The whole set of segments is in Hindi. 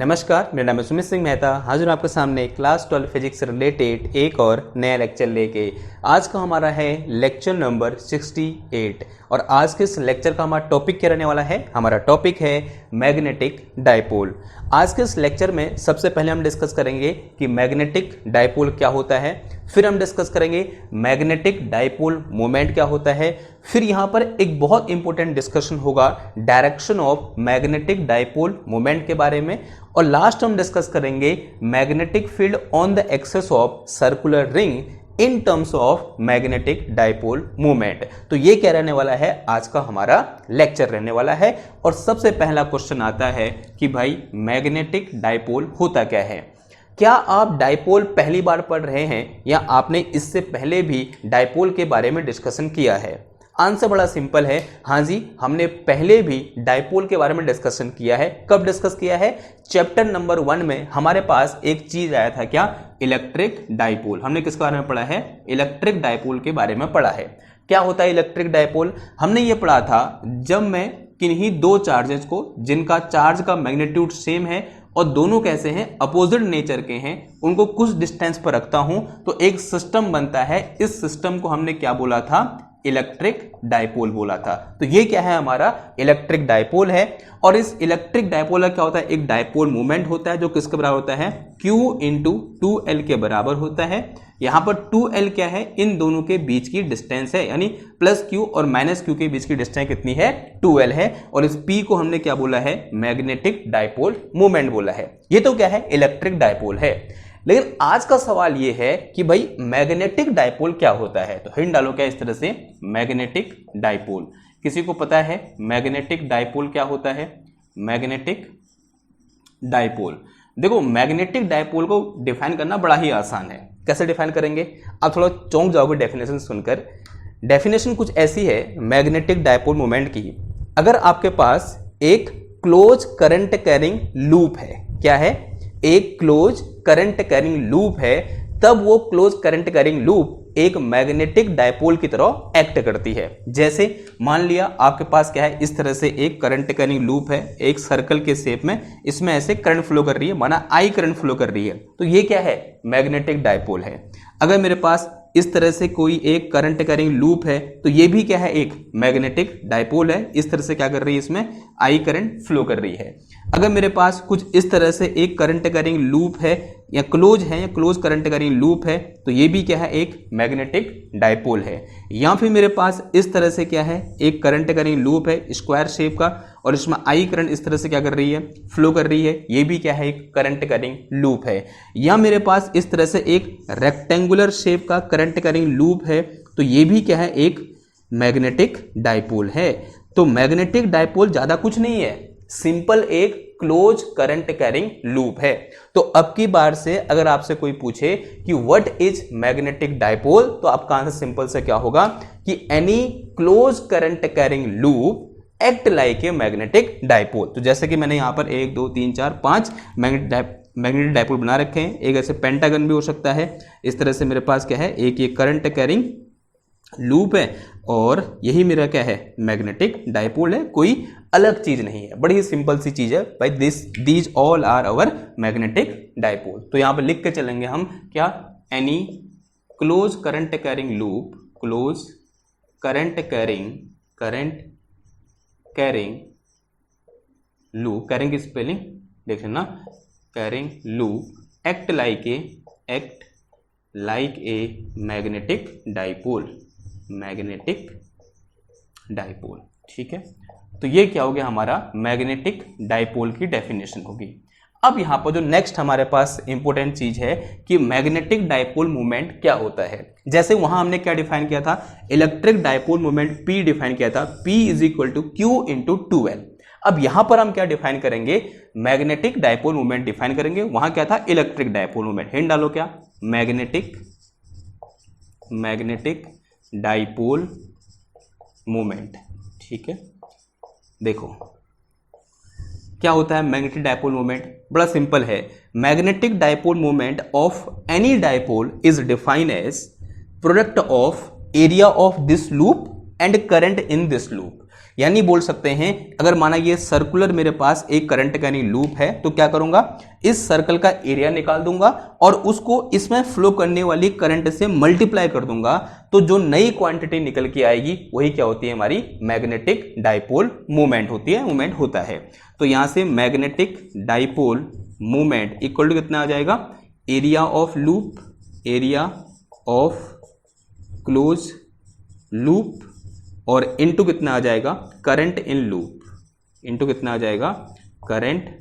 नमस्कार, मेरा नाम है सुमित सिंह मेहता। हाजिर हूँ आपके सामने क्लास 12 फिजिक्स से रिलेटेड एक और नया लेक्चर लेके। आज का हमारा है लेक्चर नंबर 68 और आज के इस लेक्चर का हमारा टॉपिक क्या रहने वाला है? हमारा टॉपिक है मैग्नेटिक डायपोल। आज के इस लेक्चर में सबसे पहले हम डिस्कस करेंगे कि मैग्नेटिक डायपोल क्या होता है, फिर हम डिस्कस करेंगे मैग्नेटिक डायपोल मोमेंट क्या होता है, फिर यहाँ पर एक बहुत इंपॉर्टेंट डिस्कशन होगा direction of magnetic dipole moment के बारे में, और लास्ट हम डिस्कस करेंगे magnetic field on the axis of circular ring in terms of magnetic dipole movement. तो ये क्या रहने वाला है, आज का हमारा लेक्चर रहने वाला है। और सबसे पहला क्वेश्चन आता है कि भाई मैग्नेटिक डायपोल होता क्या है। क्या आप डायपोल पहली बार पढ़ रहे हैं या आपने इससे पहले भी डायपोल के बारे में डिस्कशन किया है? आंसर बड़ा सिंपल है, हाँ जी, हमने पहले भी डायपोल के बारे में डिस्कशन किया है। कब डिस्कस किया है? चैप्टर नंबर 1 में हमारे पास एक चीज आया था, क्या? Electric dipole. हमने किसके बारे में पढ़ा है? इलेक्ट्रिक डायपोल के बारे में पढ़ा है। क्या होता है इलेक्ट्रिक डायपोल? हमने ये पढ़ा था जब मैं किन्हीं दो चार्जेस को जिनका चार्ज का मैग्नीट्यूड सेम है और दोनों कैसे हैं, अपोजिट नेचर के हैं, उनको कुछ डिस्टेंस पर रखता हूं तो एक सिस्टम बनता है। इस सिस्टम को हमने क्या बोला था? इलेक्ट्रिक डायपोल बोला था। तो ये क्या है? हमारा इलेक्ट्रिक डायपोल है। और इस इलेक्ट्रिक डायपोल का क्या होता है? एक डायपोल मोमेंट होता है जो किसके बराबर होता है? Q इंटू 2L के बराबर होता है। यहां पर 2L क्या है? इन दोनों के बीच की डिस्टेंस है, यानी प्लस Q और माइनस Q के बीच की डिस्टेंस कितनी है? 2L है। और इस P को हमने क्या बोला है? मैग्नेटिक डायपोल मोमेंट बोला है। ये तो क्या है? इलेक्ट्रिक डायपोल है। लेकिन आज का सवाल यह है कि भाई मैग्नेटिक डायपोल क्या होता है। तो हिंट डालो क्या इस तरह से, मैग्नेटिक डायपोल। किसी को पता है मैग्नेटिक डायपोल क्या होता है? मैग्नेटिक डायपोल, देखो मैग्नेटिक डायपोल को डिफाइन करना बड़ा ही आसान है। कैसे डिफाइन करेंगे? आप थोड़ा चौंक जाओगे डेफिनेशन सुनकर। डेफिनेशन कुछ ऐसी है मैग्नेटिक डायपोल मोमेंट की। अगर आपके पास एक क्लोज करंट कैरिंग लूप है, क्या है? एक क्लोज करंट कैरिंग लूप है, तब वो क्लोज करंट कैरिंग लूप एक मैग्नेटिक डायपोल की तरह एक्ट करती है। जैसे मान लिया आपके पास क्या है, इस तरह से एक करंट कैरिंग लूप है, एक सर्कल के शेप में, इसमें ऐसे करंट फ्लो कर रही है, माना आई करंट फ्लो कर रही है, तो ये क्या है? मैग्नेटिक डायपोल है। अगर मेरे पास इस तरह से कोई एक करंट कैरिंग लूप है तो ये भी क्या है? एक मैग्नेटिक डायपोल है। इस तरह से क्या कर रही है? इसमें आई करंट फ्लो कर रही है। अगर मेरे पास कुछ इस तरह से एक करंट कैरिंग लूप है या क्लोज है या क्लोज करंट कैरिंग लूप है तो ये भी क्या है? एक मैग्नेटिक डायपोल है। या फिर मेरे पास इस तरह से क्या है? एक करंट कैरिंग लूप है स्क्वायर शेप का और इसमें आई करंट इस तरह से क्या कर रही है? फ्लो कर रही है, ये भी क्या है? एक करंट कैरिंग लूप है। या मेरे पास इस तरह से एक रेक्टेंगुलर शेप का करंट कैरिंग लूप है तो ये भी क्या है? एक मैग्नेटिक डायपोल है। तो मैग्नेटिक डायपोल ज्यादा कुछ नहीं है, सिंपल एक क्लोज करंट कैरिंग लूप है। तो अब की बार से अगर आपसे कोई पूछे कि व्हाट इज मैग्नेटिक डायपोल, तो आपका आंसर सिंपल से क्या होगा कि any close current carrying loop act like a magnetic dipole. तो जैसे कि मैंने यहां पर 1 2 3 4 5 मैग्नेटिक डायपोल बना रखे हैं। एक ऐसे पेंटागन भी हो सकता है। इस तरह से मेरे पास क्या है? एक ये करंट कैरिंग लूप है और यही मेरा क्या है? मैग्नेटिक डायपोल है। कोई अलग चीज नहीं है, बड़ी ही सिंपल सी चीज है भाई। These all are our magnetic dipole. तो यहां पर लिख के चलेंगे हम क्या? Any close current carrying loop, close current carrying loop, carrying की स्पेलिंग देख लेना, carrying loop act like a magnetic dipole. ठीक है, तो ये क्या हो गया? हमारा मैग्नेटिक डायपोल की डेफिनेशन होगी। अब यहां पर जो नेक्स्ट हमारे पास इंपॉर्टेंट चीज है कि मैग्नेटिक डायपोल मोमेंट क्या होता है। जैसे वहां हमने क्या डिफाइन किया था? Electric dipole moment P define किया था, P is equal to Q into 2L। अब यहां पर हम क्या डिफाइन करेंगे? मैग्नेटिक डायपोल मोमेंट डिफाइन करेंगे। वहां क्या था? Electric dipole moment. हिंट डालो क्या? Magnetic dipole moment. ठीक है, देखो क्या होता है मैग्नेटिक डायपोल मोमेंट? बड़ा सिंपल है। Magnetic dipole moment of any dipole is defined as product of area of this loop and current in this loop. यानी बोल सकते हैं अगर माना ये सर्कुलर मेरे पास एक करंट का यानी लूप है तो क्या करूंगा, इस सर्कल का एरिया निकाल दूंगा और उसको इसमें फ्लो करने वाली करंट से मल्टीप्लाई कर दूंगा, तो जो नई क्वांटिटी निकल के आएगी वही क्या होती है, हमारी मैग्नेटिक डाइपोल मूवमेंट होती है, मूवमेंट होता है। तो यहां से magnetic dipole movement equal to कितना आ जाएगा, area of loop, area of close loop और इनटू कितना आ जाएगा, करंट इन लूप, इनटू कितना आ जाएगा, करंट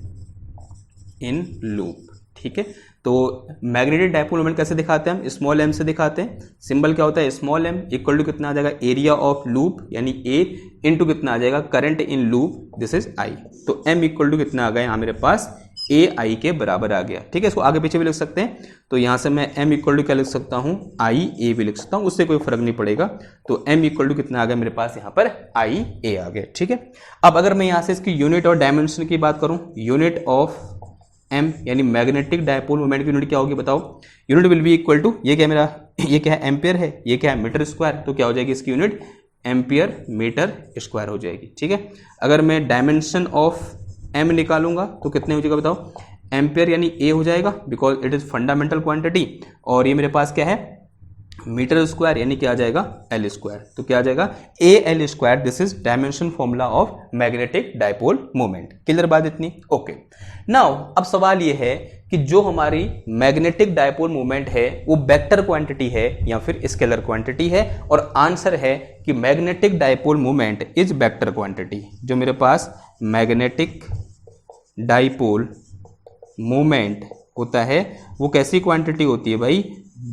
इन लूप। ठीक है, तो मैग्नेटिक डाइपोल मोमेंट कैसे दिखाते हैं हम, स्मॉल एम से दिखाते हैं। सिंबल क्या होता है, स्मॉल एम इक्वल टू कितना आ जाएगा, एरिया ऑफ लूप यानी ए इनटू कितना आ जाएगा, current in loop, this is I. तो एम इक्वल टू कितना आ गया यहाँ मेरे पास, ए आई के बराबर आ गया। ठीक है, इसको आगे पीछे भी लिख सकते हैं, तो यहां से मैं m इक्वल टू क्या लिख सकता हूं, आई ए भी लिख सकता हूं, उससे कोई फर्क नहीं पड़ेगा। तो m इक्वल टू कितना आ गया मेरे पास, यहां पर आई ए आ गया। ठीक है, अब अगर मैं यहां से इसकी यूनिट और डायमेंशन की बात करूं, यूनिट ऑफ m यानी मैग्नेटिक डाइपोल मोमेंट की यूनिट क्या होगी बताओ, unit will be equal to, ये क्या मेरा, ये क्या है एम्पियर है, ये क्या है मीटर स्क्वायर, तो क्या हो जाएगी इसकी यूनिट एम्पियर मीटर स्क्वायर हो जाएगी। ठीक है, अगर मैं डायमेंशन ऑफ m निकालूंगा तो कितने हो जाएगा बताओ, एम्पियर यानी a हो जाएगा because it is fundamental quantity, और ये मेरे पास क्या है मीटर स्क्वायर यानी क्या आ जाएगा एल स्क्वायर, तो क्या आ जाएगा A L square, this is dimension formula of magnetic dipole moment. Clear बात इतनी, ओके। नाउ अब सवाल ये है कि जो हमारी मैग्नेटिक डाइपोल मोमेंट है वो वेक्टर क्वांटिटी है या फिर स्केलर क्वांटिटी है, और आंसर है कि magnetic dipole moment is vector quantity. जो मेरे पास मैग्नेटिक डाइपोल मोमेंट होता है वो कैसी क्वांटिटी होती है भाई,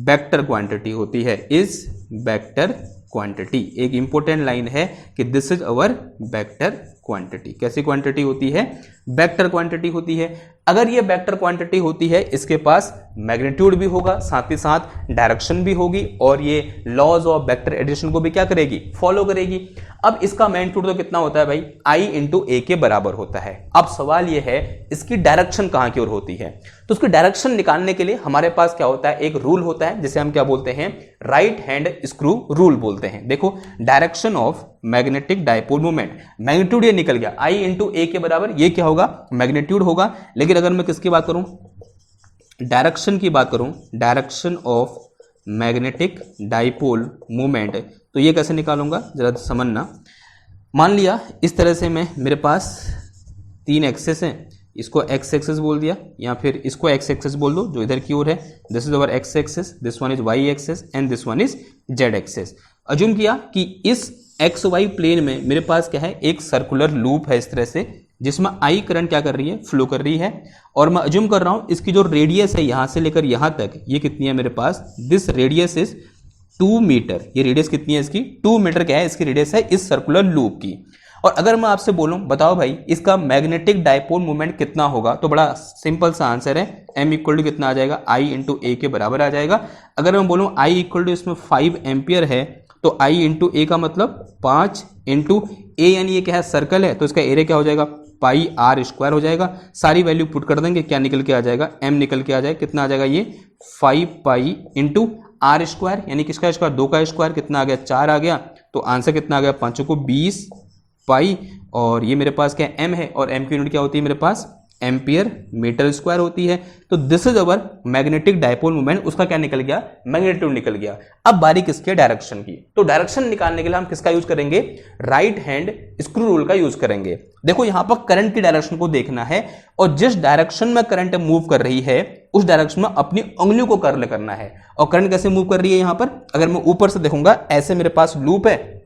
वेक्टर क्वांटिटी होती है, इज वेक्टर क्वांटिटी। एक इंपॉर्टेंट लाइन है कि this is our vector quantity. कैसी क्वांटिटी होती है, वेक्टर क्वांटिटी होती है। अगर ये वेक्टर क्वांटिटी होती है इसके पास मैग्नीट्यूड भी होगा, साथ ही साथ डायरेक्शन भी होगी, और ये लॉज ऑफ वेक्टर एडिशन को भी क्या करेगी, फॉलो करेगी। अब इसका मैग्नीट्यूड तो कितना होता है भाई, आई इंटू ए के बराबर होता है। अब सवाल ये है इसकी डायरेक्शन कहां की ओर होती है, तो उसकी डायरेक्शन निकालने के लिए हमारे पास क्या होता है, एक रूल होता है जिसे हम क्या बोलते हैं, राइट हैंड स्क्रू रूल बोलते हैं। देखो direction of magnetic dipole moment, magnitude ये निकल गया आई इंटू ए के बराबर, ये क्या होगा मैग्नीट्यूड होगा। लेकिन अगर मैं किसकी बात करूं, डायरेक्शन की बात करूं, direction of magnetic dipole moment, तो ये कैसे निकालूंगा जरा समझना। मान लिया इस तरह से मैं, मेरे पास तीन एक्सेस हैं, इसको एक्स एक्सेस बोल दिया या फिर इसको एक्स एक्सेस बोल दो जो इधर की ओर है, this is our X axis, this one is Y axis and this one is Z axis. Assume किया कि इस एक्स वाई प्लेन में मेरे पास क्या है, एक सर्कुलर लूप है इस तरह से, जिसमें आई करंट क्या कर रही है, फ्लो कर रही है, और मैं अज्यूम कर रहा हूं इसकी जो रेडियस है यहां से लेकर यहां तक, ये कितनी है मेरे पास, दिस रेडियस इज 2 मीटर। ये रेडियस कितनी है इसकी, 2 मीटर क्या है इसकी रेडियस है इस सर्कुलर लूप की। और अगर मैं आपसे बोलूं बताओ भाई इसका मैग्नेटिक डाइपोल मोमेंट कितना होगा, तो बड़ा सिंपल सा आंसर है, m इक्वल टू कितना आ जाएगा, i इंटू ए के बराबर आ जाएगा। अगर मैं बोलूं i इक्वल टू इसमें 5 एम्पियर है, तो i इंटू ए का मतलब 5 इंटू ए, यानी ये क्या है सर्कल है, तो इसका एरिया क्या हो जाएगा, पाई आर स्क्वायर हो जाएगा। सारी वैल्यू पुट कर देंगे, क्या निकल के आ जाएगा, m निकल के आ जाएगा, कितना आ जाएगा ये 5 पाई इंटू आर स्क्वायर, यानी किसका स्क्वायर, 2 का स्क्वायर, कितना आ गया 4 आ गया। तो आंसर कितना आ गया, 5 को 20 पाई, और ये मेरे पास क्या m है, और m की यूनिट क्या होती है मेरे पास, एम्पियर मीटर स्क्वायर होती है। तो this is our magnetic dipole moment, उसका क्या निकल गया, मैग्नीट्यूड निकल गया। अब बारी किसकी, डायरेक्शन की। तो डायरेक्शन निकालने के लिए हम किसका यूज करेंगे, राइट हैंड स्क्रू रूल का यूज करेंगे। देखो यहां पर करंट की डायरेक्शन को देखना है, और जिस डायरेक्शन में करंट मूव कर रही है उस डायरेक्शन में अपनी उंगलियों को कर्ल करना है। और करंट कैसे मूव कर रही है, यहां पर अगर मैं ऊपर से देखूंगा, ऐसे मेरे पास लूप है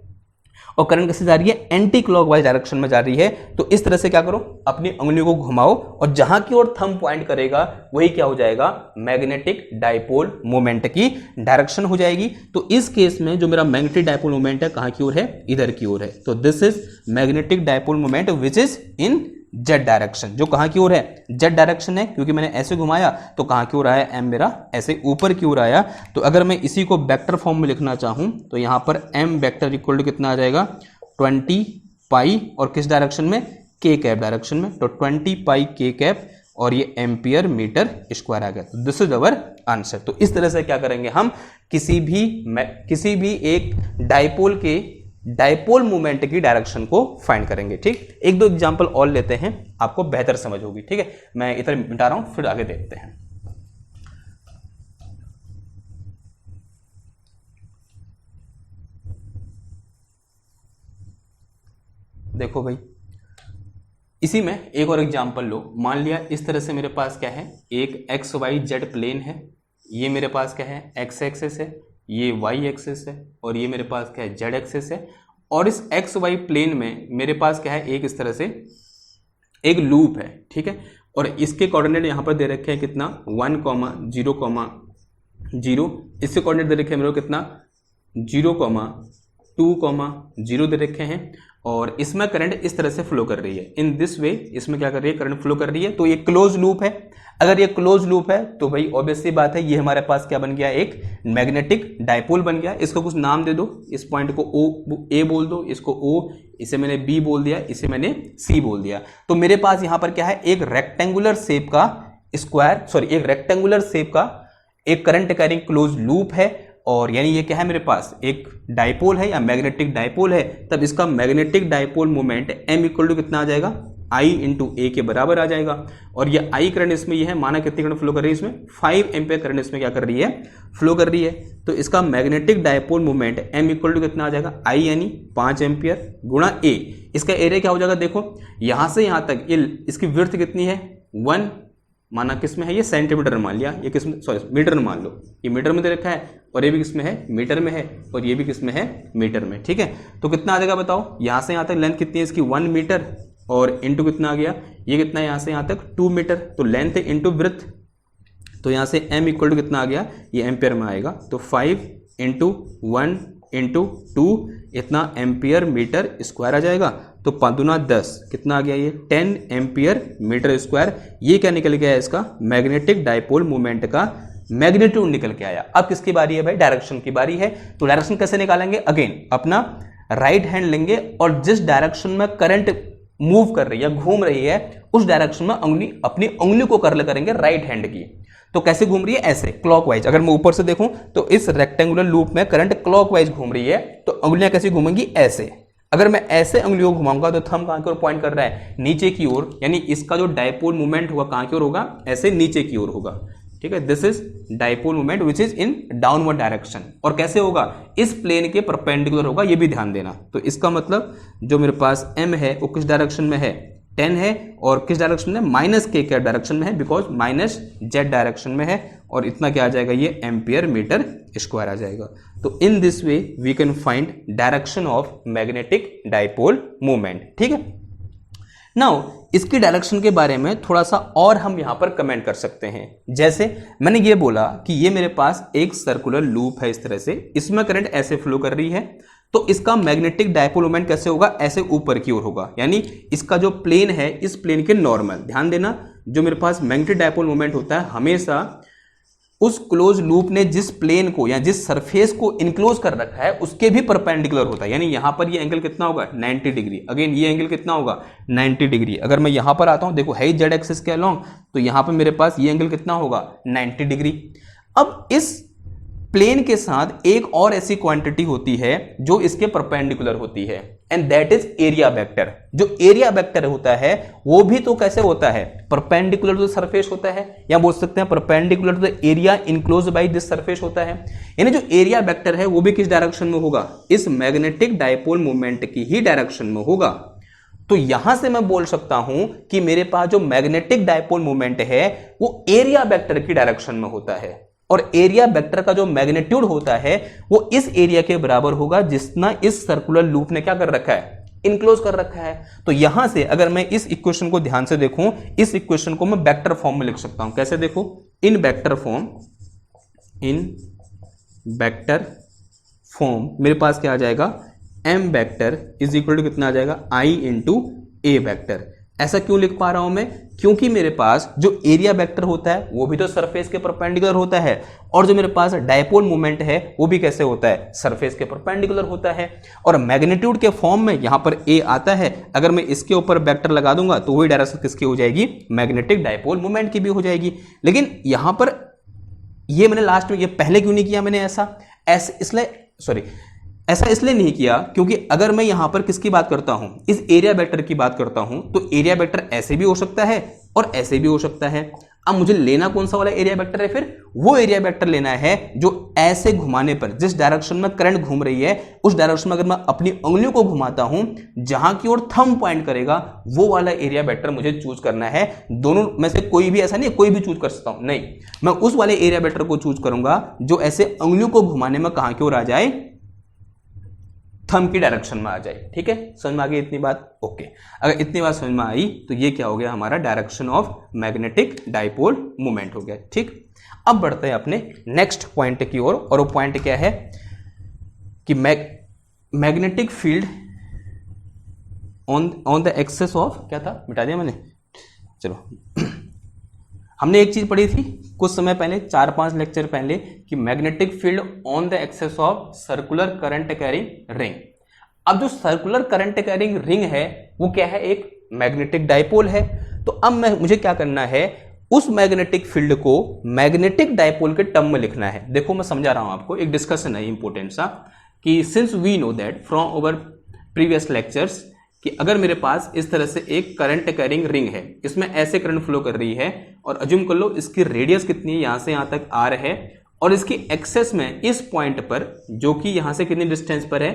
और करंट कैसे जा रही है, एंटी क्लॉकवाइज डायरेक्शन में जा रही है। तो इस तरह से क्या करो, अपनी उंगलियों को घुमाओ, और जहां की ओर थंब पॉइंट करेगा वही क्या हो जाएगा, मैग्नेटिक डाइपोल मोमेंट की डायरेक्शन हो जाएगी। तो इस केस में जो मेरा मैग्नेटिक डाइपोल मोमेंट है कहां की ओर है, इधर की ओर है। तो this is magnetic dipole moment which is in Z direction, जो कहां की ओर है, जेड डायरेक्शन है, क्योंकि मैंने ऐसे घुमाया तो कहां की ओर आया, m मेरा ऐसे ऊपर की ओर आया। तो अगर मैं इसी को वेक्टर फॉर्म में लिखना चाहूं तो यहां पर m वेक्टर इक्वल टू कितना आ जाएगा, 20 पाई, और किस डायरेक्शन में, k कैप डायरेक्शन में, तो 20 पाई k कैप, और ये एम्पियर मीटर स्क्वायर आ गया। तो दिस इज अवर आंसर। तो इस तरह से क्या करेंगे हम, किसी भी एक डाइपोल के डायपोल मोमेंट की डायरेक्शन को फाइंड करेंगे। ठीक, एक दो एग्जांपल और लेते हैं, आपको बेहतर समझ होगी। ठीक है, मैं इधर मिटा रहा हूं, फिर आगे देखते हैं। देखो भाई, इसी में एक और एग्जांपल लो। मान लिया इस तरह से मेरे पास क्या है, एक एक्स वाई जेड प्लेन है, ये मेरे पास क्या है, एक्स एक्सिस है, ये वाई एक्सिस है, और ये मेरे पास क्या है, जेड एक्सिस है। और इस एक्स वाई प्लेन में मेरे पास क्या है, एक इस तरह से एक लूप है। ठीक है, और इसके कोऑर्डिनेट यहां पर दे रखे हैं कितना, 1, 0, 0। इसके कोऑर्डिनेट दे रखे हैं मेरे को कितना, 0, 2, 0 दे रखे हैं। और इसमें करंट इस तरह से फ्लो कर रही है, इन दिस वे। इसमें क्या कर रही है, करंट फ्लो कर रही है। तो ये क्लोज लूप है। अगर ये क्लोज लूप है तो भाई ऑब्वियसली बात है, ये हमारे पास क्या बन गया, एक मैग्नेटिक डायपोल बन गया। इसको कुछ नाम दे दो, इस पॉइंट को ओ ए बोल दो, इसको ओ, इसे मैंने बी बोल दिया, इसे मैंने सी बोल दिया। तो मेरे पास यहां पर क्या है, एक रेक्टेंगुलर शेप का एक रेक्टेंगुलर शेप का एक करंट कैरिंग क्लोज लूप है। और यानी ये क्या है, मेरे पास एक डायपोल है या मैग्नेटिक डायपोल है। तब इसका magnetic dipole moment m equal to कितना आ जाएगा, I इंटू ए के बराबर आ जाएगा। और ये I करंट इसमें ये है, माना कितनी करंट फ्लो कर रही है इसमें, 5 एम्पियर करंट इसमें क्या कर रही है, फ्लो कर रही है। तो इसका magnetic dipole moment m equal to कितना आ जाएगा, I यानी 5 एम्पियर गुणा a। इसका एरिया क्या हो जाएगा, देखो यहां से यहां तक इसकी विड्थ कितनी है, 1, माना किस में है, ये सेंटीमीटर मान लिया, ये किस में, सॉरी मीटर में मान लो, ये मीटर में दे रखा है, और ये भी किस में है, मीटर में है, और ये भी किस में है, मीटर में। ठीक है, तो कितना आ जाएगा बताओ, यहां से यहां तक लेंथ कितनी है इसकी, 1 मीटर, और इंटू कितना आ गया, ये कितना है, यहां से यहां तक 2 मीटर। तो लेंथ इंटू ब्रेथ, तो यहां से m इक्वल टू कितना आ गया, ये एम्पियर में आएगा। तो 5 इंटू 1 इंटू 2, इतना एम्पियर मीटर स्क्वायर आ जाएगा। तो 5 दूना 10, कितना आ गया, ये 10 एम्पियर मीटर स्क्वायर। ये क्या निकल गया है, इसका मैग्नेटिक डायपोल मोमेंट का मैग्नीट्यूड निकल के आया। अब किसकी बारी है भाई, डायरेक्शन की बारी है। तो डायरेक्शन कैसे निकालेंगे, अगेन अपना राइट हैंड लेंगे, और जिस डायरेक्शन में करंट मूव कर रही है, घूम रही है, उस डायरेक्शन में अपनी उंगली को कर्ल करेंगे राइट हैंड की। तो कैसे घूम रही है, ऐसे क्लॉकवाइज। अगर मैं ऊपर से देखूं तो इस रेक्टेंगुलर लूप में करंट क्लॉकवाइज घूम रही है, तो उंगलियां कैसे घूमेंगी, ऐसे। अगर मैं ऐसे उंगलियों को घुमाऊंगा तो थंब कहां की ओर पॉइंट कर रहा है, नीचे की ओर, यानी इसका जो डायपोल मूवमेंट होगा कहां की ओर होगा, ऐसे नीचे की ओर होगा। ठीक है, this is dipole movement which is in downward direction. और कैसे होगा, इस प्लेन के परपेंडिकुलर होगा, ये भी ध्यान देना। तो इसका मतलब जो मेरे पास m है वो किस डायरेक्शन में है, 10 है, और किस डायरेक्शन में, माइनस के डायरेक्शन में है, बिकॉज माइनस जेड डायरेक्शन में है। और इतना क्या आ जाएगा, ये एम्पियर मीटर स्क्वायर आ जाएगा। तो in this way we can find direction of magnetic dipole movement. ठीक है, नाउ इसकी डायरेक्शन के बारे में थोड़ा सा और हम यहां पर कमेंट कर सकते हैं। जैसे मैंने ये बोला कि ये मेरे पास एक सर्कुलर लूप है इस तरह से, इसमें करंट ऐसे फ्लो कर रही है, तो इसका मैग्नेटिक डायपोल मोमेंट कैसे होगा, ऐसे ऊपर की ओर होगा। यानी इसका जो प्लेन है, इस प्लेन के नॉर्मल, ध्यान देना, जो मेरे पास मैग्नेटिक डायपोल मोमेंट होता है हमेशा उस क्लोज लूप ने जिस प्लेन को या जिस सरफेस को इनक्लोज कर रखा है उसके भी परपेंडिकुलर होता है। यानी यहां पर ये एंगल कितना होगा, 90 डिग्री। अगेन ये एंगल कितना होगा, 90 डिग्री। अगर मैं यहां पर आता हूं, देखो है जेड एक्सिस के अलोंग, तो यहां पर मेरे पास ये एंगल कितना होगा, 90 डिग्री। अब इस प्लेन के साथ एक और ऐसी क्वांटिटी होती है जो इसके परपेंडिकुलर होती है, and that is area vector. जो एरिया वेक्टर होता है वो भी तो कैसे होता है, परपेंडिकुलर टू द सरफेस होता है, या बोल सकते हैं perpendicular to the area enclose by this surface होता है। यानी जो एरिया वेक्टर है वो भी किस डायरेक्शन में होगा, इस मैग्नेटिक डायपोल मोमेंट की ही डायरेक्शन में होगा। तो यहां से मैं बोल सकता हूं कि मेरे पास जो मैग्नेटिक डायपोल मोमेंट है वो एरिया वेक्टर की डायरेक्शन में होता है, और एरिया वेक्टर का जो मैग्नीट्यूड होता है वो इस एरिया के बराबर होगा जितना इस सर्कुलर लूप ने क्या कर रखा है, इनक्लोज कर रखा है। तो यहां से अगर मैं इस इक्वेशन को ध्यान से देखूं, इस इक्वेशन को मैं वेक्टर फॉर्म में लिख सकता हूं। कैसे, देखो इन वेक्टर फॉर्म मेरे पास क्या आ जाएगा, m vector is equal to कितना आ जाएगा, I इंटू ए वेक्टर। ऐसा क्यों लिख पा रहा हूं मैं, क्योंकि मेरे पास जो एरिया वेक्टर होता है वो भी तो सरफेस के परपेंडिकुलर होता है, और जो मेरे पास डायपोल मोमेंट है वो भी कैसे होता है, सरफेस के परपेंडिकुलर होता है। और मैग्नीट्यूड के फॉर्म में यहां पर a आता है, अगर मैं इसके ऊपर वेक्टर लगा दूंगा तो वही डायरेक्शन किसकी हो जाएगी, मैग्नेटिक डायपोल मोमेंट की भी हो जाएगी। लेकिन यहां पर ये मैंने लास्ट में, ये पहले क्यों नहीं किया मैंने ऐसा इसलिए, सॉरी, ऐसा इसलिए नहीं किया क्योंकि अगर मैं यहां पर किसकी बात करता हूं, इस एरिया वेक्टर की बात करता हूं, तो एरिया वेक्टर ऐसे भी हो सकता है और ऐसे भी हो सकता है। अब मुझे लेना कौन सा वाला एरिया वेक्टर है, फिर वो एरिया वेक्टर लेना है जो ऐसे घुमाने पर, जिस डायरेक्शन में करंट घूम रही है उस डायरेक्शन में अगर मैं अपनी उंगलियों को घुमाता हूं, जहां की ओर थंब पॉइंट करेगा, वो वाला एरिया वेक्टर मुझे चूज करना है। दोनों में से कोई भी, ऐसा नहीं है कोई भी चूज कर सकता हूं, नहीं, मैं उस वाले एरिया वेक्टर को चूज करूंगा जो ऐसे उंगलियों को घुमाने में कहां की ओर आ जाए, थंब की डायरेक्शन में आ जाए। ठीक है, समझ में आ गई इतनी बात? ओके, अगर इतनी बात समझ में आई तो ये क्या हो गया, हमारा direction of magnetic dipole moment हो गया। ठीक, अब बढ़ते हैं अपने नेक्स्ट पॉइंट की ओर, और वो पॉइंट क्या है कि magnetic field on the axis of, क्या था, मिटा दिया मैंने, चलो हमने एक चीज पढ़ी थी कुछ समय पहले, 4-5 लेक्चर पहले, कि magnetic field on the axis of circular current carrying ring. अब जो सर्कुलर करंट कैरिंग रिंग है वो क्या है, एक मैग्नेटिक डाइपोल है। तो अब मुझे क्या करना है, उस मैग्नेटिक फील्ड को मैग्नेटिक डाइपोल के टर्म में लिखना है। देखो मैं समझा रहा हूं आपको, एक डिस्कशन है इंपॉर्टेंट सा, कि since we know that from over previous lectures कि अगर मेरे पास इस तरह से एक करंट कैरिंग रिंग है, इसमें ऐसे करंट फ्लो कर रही है, और अज्यूम कर लो इसकी रेडियस कितनी है, यहां से यहां तक आर है, और इसकी एक्सेस में इस पॉइंट पर, जो कि यहां से कितनी डिस्टेंस पर है,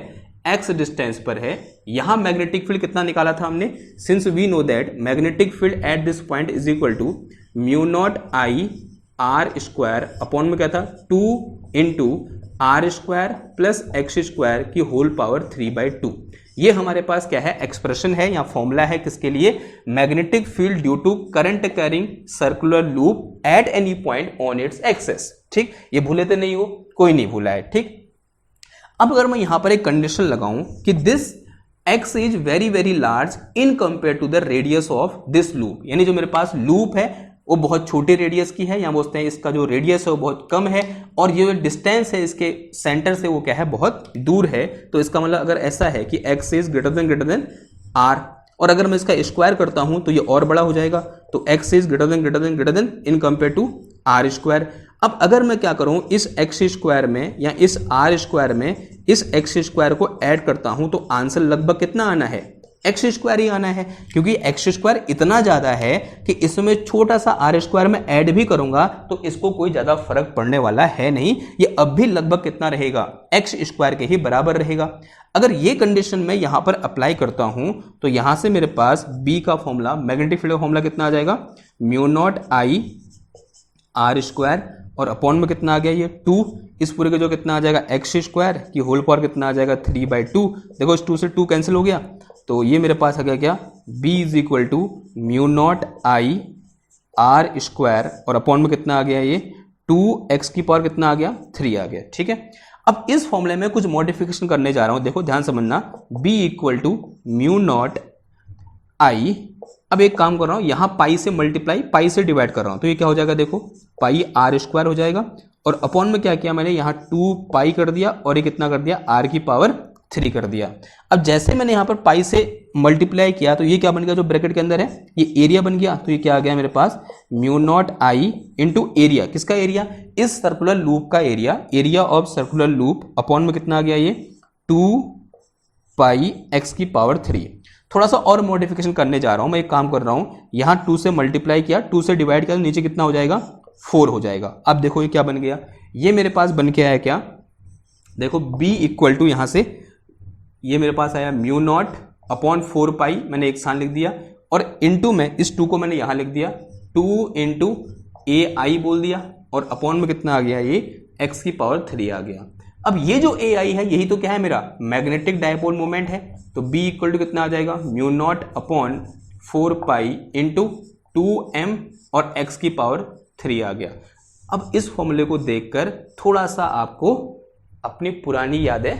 एक्स डिस्टेंस पर है, यहां मैग्नेटिक फील्ड कितना निकाला था हमने, since we know that magnetic field at this point is equal to mu naught I R square upon में क्या था 2 into R square plus x square की होल पावर 3/2। ये हमारे पास क्या है, एक्सप्रेशन है या फॉर्मूला है, किसके लिए, magnetic field due to current carrying circular loop at any point on its axis. ठीक, ये भूले तो नहीं हो, कोई नहीं भूला है। ठीक, अब अगर मैं यहां पर एक कंडीशन लगाऊं कि this x is very very large in compare to the radius of this loop, यानी जो मेरे पास लूप है वो बहुत छोटे रेडियस की है, या बोलते हैं इसका जो रेडियस है वो बहुत कम है, और ये जो डिस्टेंस है इसके सेंटर से वो क्या है, बहुत दूर है। तो इसका मतलब अगर ऐसा है कि x is greater then r, और अगर मैं इसका स्क्वायर करता हूं तो ये और बड़ा हो जाएगा, तो x is greater than in compare to r square. अब अगर मैं क्या करूं, इस x स्क्वायर में या इस r स्क्वायर में इस x स्क्वायर को ऐड करता हूं, तो आंसर लगभग कितना आना है, एक्स स्क्वायर ही आना है, क्योंकि एक्स स्क्वायर इतना ज्यादा है कि इसमें छोटा सा आर स्क्वायर में ऐड भी करूंगा तो इसको कोई ज्यादा फर्क पड़ने वाला है नहीं, ये अब भी लगभग कितना रहेगा, एक्स स्क्वायर के ही बराबर रहेगा। अगर ये कंडीशन मैं यहां पर अप्लाई करता हूं तो यहां से मेरे पास बी का फॉर्मूला, मैग्नेटिक फील्ड का फॉर्मूला कितना आ जाएगा, mu naught I R square, और अपॉन में कितना आ गया ये 2, इस पूरे का जो कितना आ जाएगा एक्स स्क्वायर की होल पावर कितना आ जाएगा 3/2। देखो इस 2 से 2 कैंसिल हो गया, तो ये मेरे पास आ गया क्या, b is equal to mu naught I R square, और अपॉन में कितना आ गया ये 2x की पावर कितना आ गया 3 आ गया। ठीक है, अब इस फॉर्मूले में कुछ मॉडिफिकेशन करने जा रहा हूं, देखो ध्यान समझना, b equal to mu naught I, अब एक काम कर रहा हूं, यहां पाई से मल्टीप्लाई, पाई से डिवाइड कर रहा हूं, तो ये क्या हो जाएगा, देखो पाई आर स्क्वायर हो जाएगा, और अपॉन में क्या किया मैंने, यहां 2 पाई कर दिया, और ये कितना कर दिया, आर की पावर 3 कर दिया। अब जैसे मैंने यहां पर पाई से मल्टीप्लाई किया तो ये क्या बन गया, जो ब्रैकेट के अंदर है ये एरिया बन गया, तो ये क्या आ गया मेरे पास, म्यू नॉट आई इंटू एरिया, किसका एरिया, इस सर्कुलर लूप का area, area of circular loop, upon में कितना आ गया ये 2 पाई एक्स की पावर 3। थोड़ा सा और मॉडिफिकेशन करने जा रहा हूं, मैं एक काम कर रहा हूं, यहां 2 से मल्टीप्लाई किया, 2 से डिवाइड किया, तो नीचे कितना हो जाएगा 4 हो जाएगा। अब देखो ये क्या बन गया, ये मेरे पास बन के आया क्या, देखो b इक्वल टू, यहां से ये मेरे पास आया म्यू नॉट अपॉन 4 पाई, मैंने एक साथ लिख दिया, और इनटू में इस 2 को मैंने यहां लिख दिया 2 इंटू ए आई बोल दिया, और अपॉन में कितना आ गया ये x की पावर 3 आ गया। अब ये जो ए आई है यही तो क्या है, मेरा मैग्नेटिक डायपोल मोमेंट है, तो b इक्वल टू कितना आ जाएगा, mu naught upon 4 pi into 2m और x की पावर 3 आ गया। अब इस फॉर्मूले को देखकर थोड़ा सा आपको अपनी पुरानी यादें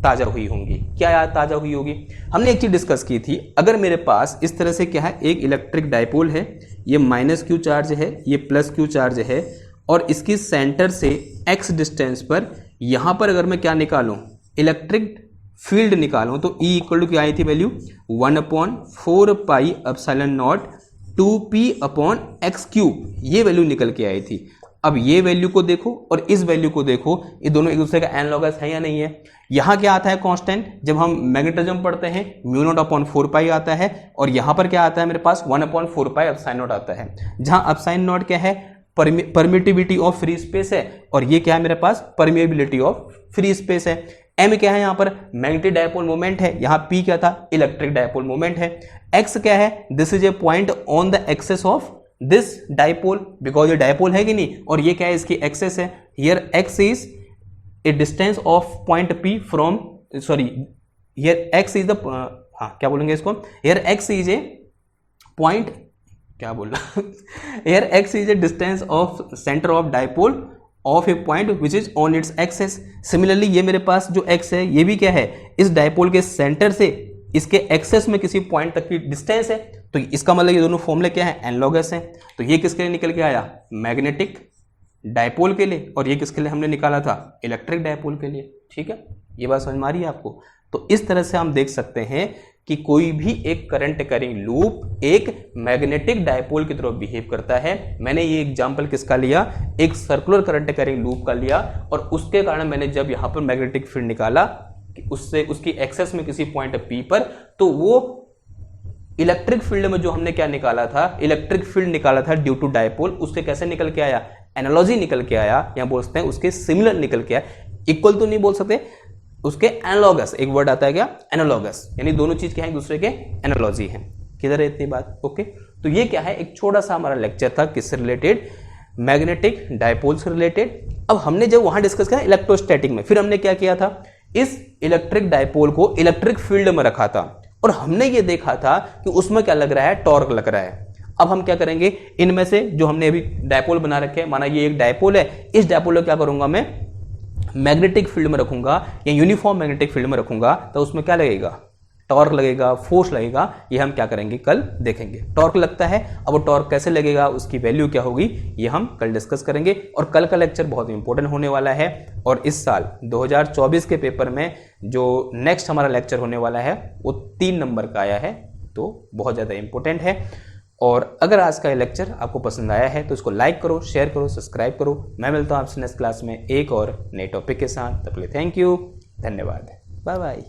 ताजा हुई होंगी। क्या याद ताजा हुई होगी, हमने एक चीज डिस्कस की थी, अगर मेरे पास इस तरह से क्या है, एक इलेक्ट्रिक डायपोल है, ये -q चार्ज है, ये +q चार्ज है, और इसकी सेंटर से x डिस्टेंस पर यहां पर अगर मैं क्या निकालूं, इलेक्ट्रिक फील्ड निकालूं, तो E इक्वल टू क्या आई थी value 1/4 pi epsilon not 2p upon x cube, ये वैल्यू निकल के आई थी। अब ये वैल्यू को देखो और इस वैल्यू को देखो, ये दोनों एक दूसरे का एनालॉगस है या नहीं है। यहाँ क्या आता है कांस्टेंट, जब हम मैग्नेटिज्म पढ़ते हैं μ0/4π आता है, और यहाँ पर क्या आता है मेरे पास 1/4π एप्सिलॉन नॉट आता है, जहाँ एप्सिलॉन नॉट क्या है, परमिटिविटी ऑफ फ्री स्पेस है, और ये क्या है मेरे पास, परमिएबिलिटी ऑफ फ्री स्पेस है। m क्या है यहाँ पर, मैग्नेटिक डायपोल मोमेंट है, यहाँ p क्या था, इलेक्ट्रिक डायपोल मोमेंट है। x क्या है, this is a point on the axis of this dipole, because ये डायपोल है कि नहीं, और ये क्या है, इसकी एक्सेस है। Here x is a distance of point p from, sorry here x is the, हाँ क्या बोलेंगे इसको, here x is a point, क्या बोल रहा, here x is a distance of centre of dipole of A point which is on its access. Similarly ये मेरे पास जो x है, ये भी क्या है, इस डायपोल के सेंटर से इसके एक्सेस में किसी पॉइंट तक की डिस्टेंस है, तो इसका मतलब ये दोनों फॉर्मूले क्या है, एनालॉगस है। तो ये किसके लिए निकल के आया, मैग्नेटिक डायपोल के लिए, और ये किसके लिए हमने निकाला था, इलेक्ट्रिक डायपोल के लिए। ठीक है, ये बात समझ में आ रही है आपको। तो इस तरह से हम देख सकते हैं कि कोई भी एक करंट कैरिंग लूप एक मैग्नेटिक डायपोल की तरह बिहेव करता है। मैंने ये एग्जांपल किसका लिया, एक सर्कुलर करंट कैरिंग लूप का लिया, और उसके कारण मैंने जब यहाँ पर मैग्नेटिक फील्ड निकाला कि उससे उसकी एक्सेस में किसी पॉइंट पी पर, तो वो इलेक्ट्रिक फील्ड में जो हमने क्या निकाला था, इलेक्ट्रिक फील्ड निकाला था ड्यू टू डायपोल, उससे कैसे निकल के आया, एनालॉजी निकल के आया, या बोल सकते हैं उसके सिमिलर निकल के आया। इक्वल तो नहीं बोल सकते, उसके एनालॉगस, एक वर्ड आता है क्या, एनालॉगस, यानी दोनों चीज क्या है, दूसरे के एनालॉजी है। किधर है इतनी बात, ओके। तो ये क्या है, एक छोटा सा हमारा लेक्चर था किससे रिलेटेड, मैग्नेटिक डायपोल से रिलेटेड। अब हमने जब वहां डिस्कस किया इलेक्ट्रोस्टैटिक में, फिर हमने क्या किया था, इस इलेक्ट्रिक डायपोल को इलेक्ट्रिक फील्ड में रखा था, और हमने ये देखा था कि उसमें क्या लग रहा है, टॉर्क लग रहा है। अब हम क्या करेंगे, इनमें से जो हमने अभी डायपोल बना रखे हैं, माना ये एक डायपोल है, इस डायपोल को क्या करूंगा मैं, मैग्नेटिक फील्ड में रखूंगा या यूनिफॉर्म मैग्नेटिक फील्ड में रखूंगा, तो उसमें क्या लगेगा, टॉर्क लगेगा, फोर्स लगेगा। ये हम क्या करेंगे, कल देखेंगे। टॉर्क लगता है, अब वो टॉर्क कैसे लगेगा, उसकी वैल्यू क्या होगी, ये हम कल डिस्कस करेंगे। और कल का लेक्चर बहुत इंपॉर्टेंट होने वाला है, और इस साल 2024 के पेपर में जो नेक्स्ट हमारा लेक्चर होने वाला है वो 3 नंबर का आया है, तो बहुत ज़्यादा इंपॉर्टेंट है। और अगर आज का ये लेक्चर आपको पसंद आया है तो इसको लाइक करो, शेयर करो, सब्सक्राइब करो। मैं मिलता हूँ आपसे नेक्स्ट क्लास में एक और नए टॉपिक के साथ। तब तक थैंक यू, धन्यवाद, बाय बाय।